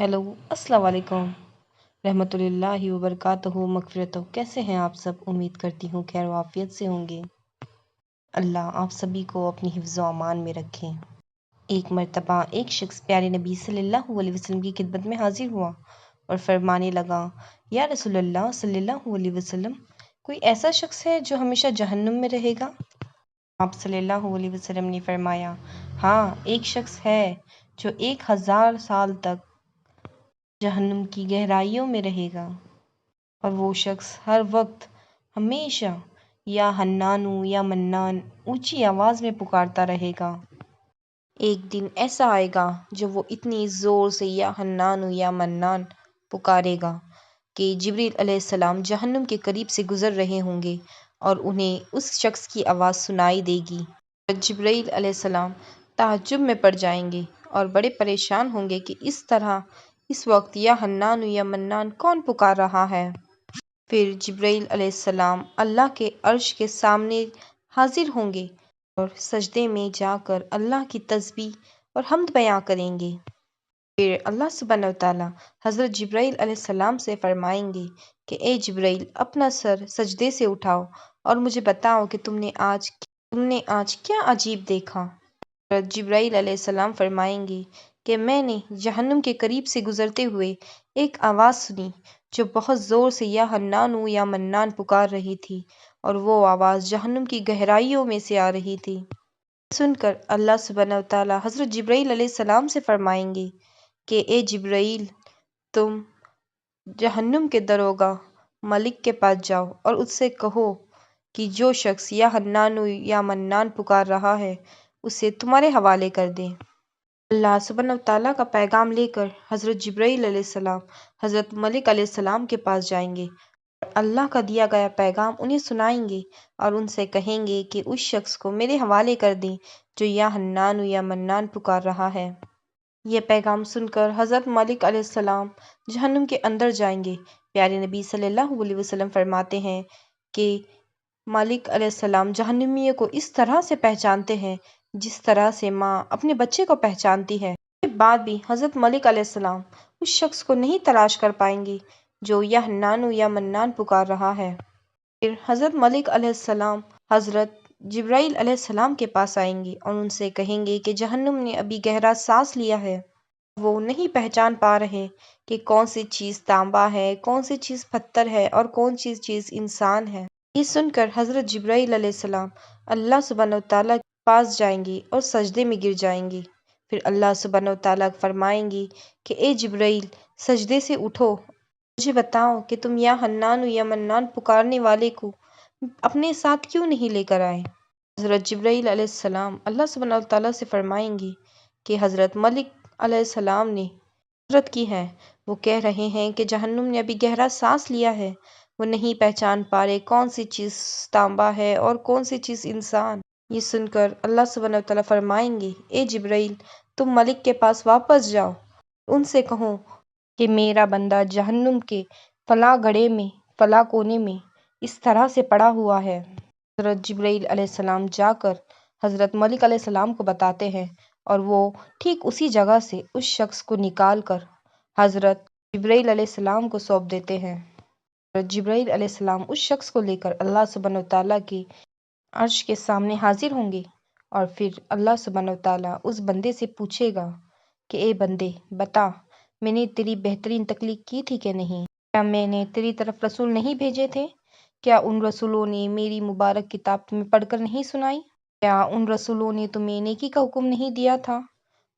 Hello, अस्सलाम वालेकुम, रहमतुल्लाहि व बरकातहू मग़फ़िरत। कैसे हैं आप सब? उम्मीद करती हूँ खैर व आफ़ियत से होंगे। अल्लाह आप सभी को अपनी हिफ्ज़ व अमान में रखें। एक मर्तबा एक शख्स प्यारे नबी सल्लल्लाहु अलैहि वसल्लम की खिदमत में हाजिर हुआ और फरमाने लगा, या रसूलल्लाह सल्लल्लाहु अलैहि वसल्लम, कोई ऐसा शख्स है जो हमेशा जहन्नुम में रहेगा? आप सल्लल्लाहु अलैहि वसल्लम ने फरमाया, हाँ, एक शख्स है जो 1000 साल तक जहन्नुम की गहराइयों में रहेगा, और वो शख्स हर वक्त हमेशा या हन्नानु या मन्नान ऊंची आवाज़ में पुकारता रहेगा। एक दिन ऐसा आएगा जो वो इतनी ज़ोर से या हन्नानु या मन्नान पुकारेगा कि जिब्रील अलैहिस्सलाम जहन्नुम के करीब से गुज़र रहे होंगे और उन्हें उस शख्स की आवाज़ सुनाई देगी। जिब्रील अलैहिस्सलाम ताज्जुब में पड़ जाएंगे और बड़े परेशान होंगे कि इस तरह इस वक्त या हन्नान या मन्नान कौन पुकार रहा है। फिर जिब्रील अलैहिस्सलाम अल्लाह के अर्श के सामने हाजिर होंगे और सजदे में जाकर अल्लाह की तस्बीह और हम्द बयां करेंगे। फिर अल्लाह सुब्हानहू व तआला हज़रत जिब्रील अलैहिस्सलाम से फरमाएंगे कि ए जिब्रील, अपना सर सजदे से उठाओ और मुझे बताओ कि तुमने आज क्या अजीब देखा। जिब्राईल अलैहिस्सलाम फरमाएंगे कि मैंने जहन्नुम के करीब से गुजरते हुए एक आवाज़ सुनी जो बहुत ज़ोर से या हन्नान या मन्नान पुकार रही थी, और वो आवाज़ जहन्नुम की गहराइयों में से आ रही थी। सुनकर अल्लाह सुब्हानहू व तआला हज़रत जिब्राईल अलैहिस्सलाम से फरमाएंगे कि ए जिब्राईल, तुम जहन्नुम के दरोगा मलिक के पास जाओ और उससे कहो कि जो शख्स या हन्नान या मन्नान पुकार रहा है उसे तुम्हारे हवाले कर दें। अल्लाह सुब्हानहू व तआला का पैगाम लेकर हज़रत जिब्राईल अलैहिस्सलाम हज़रत मलिक अलैहिस्सलाम के पास जाएंगे और अल्लाह का दिया गया पैगाम उन्हें सुनाएंगे और उनसे कहेंगे कि उस शख्स को मेरे हवाले कर दें जो या हन्नान या मन्नान पुकार रहा है। यह पैगाम सुनकर हज़रत मलिक अलैहिस्सलाम जहन्नुम के अंदर जाएंगे। प्यारे नबी सल्लल्लाहु अलैहि वसल्लम फरमाते हैं कि मालिक अलैहिस्सलाम जहन्नुमियों को इस तरह से पहचानते हैं जिस तरह से माँ अपने बच्चे को पहचानती है। इसके बाद भी हज़रत मलिक अलैहिस्सलाम उस शख्स को नहीं तलाश कर पाएंगे जो या हन्नान या मन्नान पुकार रहा है। फिर हज़रत मलिक अलैहिस्सलाम हज़रत जिब्राईल अलैहिस्सलाम के पास आएंगे और उनसे कहेंगे कि जहन्नुम ने अभी गहरा सांस लिया है। वो नहीं पहचान पा रहे कि कौन सी चीज़ तांबा है, कौन सी चीज़ पत्थर है और कौन सी चीज़ इंसान है। ये सुनकर हज़रत जिब्राईल अलैहिस्सलाम अल्लाह सुब्हानहू व तआला के पास जाएंगे और सजदे में गिर जाएंगे। फिर अल्लाह सुब्हानहू व तआला फरमाएंगे कि ए जिब्राईल, सजदे से उठो, मुझे बताओ कि तुम या हन्नान या मन्नान पुकारने वाले को अपने साथ क्यों नहीं लेकर आए। हज़रत जिब्राईल अलैहिस्सलाम अल्लाह सुब्हानहू व तआला से फरमाएंगे कि हज़रत मलिक अलैहिस्सलाम ने हजरत की है, वो कह रहे हैं कि जहन्नुम ने अभी गहरा सांस लिया है। वो नहीं पहचान पा रहे कौन सी चीज़ तांबा है और कौन सी चीज़ इंसान। ये सुनकर अल्लाह सुब्हानहू व तआला फरमाएंगे, ए जिब्राईल, तुम मलिक के पास वापस जाओ, उनसे कहो कि मेरा बंदा जहन्नुम के फला गड्ढे में, फला कोने में इस तरह से पड़ा हुआ है। हज़रत जिब्राईल अलैहिस्सलाम जाकर हज़रत मलिक अलैहिस्सलाम को बताते हैं और वो ठीक उसी जगह से उस शख्स को निकाल कर हज़रत जिब्राईल अलैहिस्सलाम को सौंप देते हैं। हज़रत जिब्राईल अलैहिस्सलाम उस शख्स को लेकर अल्लाह सुब्हानहू व तआला की अर्श के सामने हाजिर होंगे और फिर अल्लाह सुब्हानहू व तआला उस बंदे से पूछेगा कि ए बंदे, बता, मैंने तेरी बेहतरीन तकलीफ की थी कि नहीं? क्या मैंने तेरी तरफ रसूल नहीं भेजे थे? क्या उन रसूलों ने मेरी मुबारक किताब तुम्हें पढ़कर नहीं सुनाई? क्या उन रसूलों ने तुम्हें नेकी का हुक्म नहीं दिया था,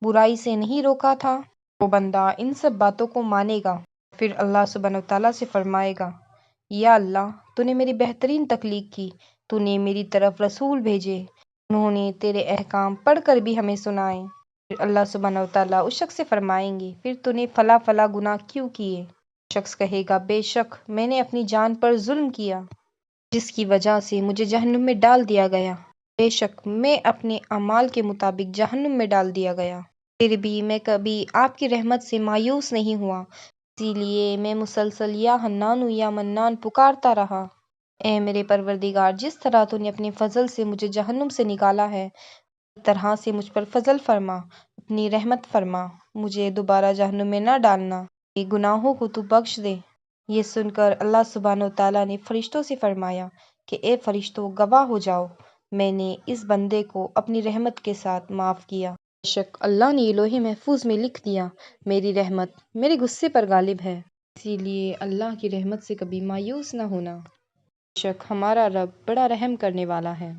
बुराई से नहीं रोका था? वो बंदा इन सब बातों को मानेगा। फिर अल्लाह सुब्हानहू व तआला से फरमाएगा, या अल्लाह, तूने मेरी बेहतरीन तकलीफ की, तूने मेरी तरफ रसूल भेजे, उन्होंने तेरे अहकाम पढ़कर भी हमें सुनाए। फिर अल्लाह सुब्हानहू व तआला उस शख्स से फरमाएंगे, फिर तूने फला फला गुनाह क्यों किए? शख्स कहेगा, बेशक मैंने अपनी जान पर जुल्म किया जिसकी वजह से मुझे जहन्नुम में डाल दिया गया। बेशक मैं अपने अमाल के मुताबिक जहन्नुम में डाल दिया गया, फिर भी मैं कभी आपकी रहमत से मायूस नहीं हुआ, इसीलिए मैं मुसलसल या हन्नान या मन्नान पुकारता रहा। ए मेरे परवरदिगार, जिस तरह तूने अपने फजल से मुझे जहन्नुम से निकाला है, इस तरह से मुझ पर फजल फरमा, अपनी रहमत फरमा। مجھے دوبارہ جہنم میں نہ ڈالنا، میرے گناہوں کو تو بخش دے۔ یہ سن کر اللہ سبحانہ وتعالیٰ نے فرشتوں سے فرمایا کہ اے فرشتوں، گواہ ہو جاؤ، میں نے اس بندے کو اپنی رحمت کے ساتھ معاف کیا۔ بے شک اللہ نے لوح محفوظ میں لکھ دیا، میری رحمت میرے غصے پر غالب ہے، اسی لیے اللہ کی رحمت سے کبھی مایوس نہ ہونا۔ بے شک ہمارا رب بڑا رحم کرنے والا ہے۔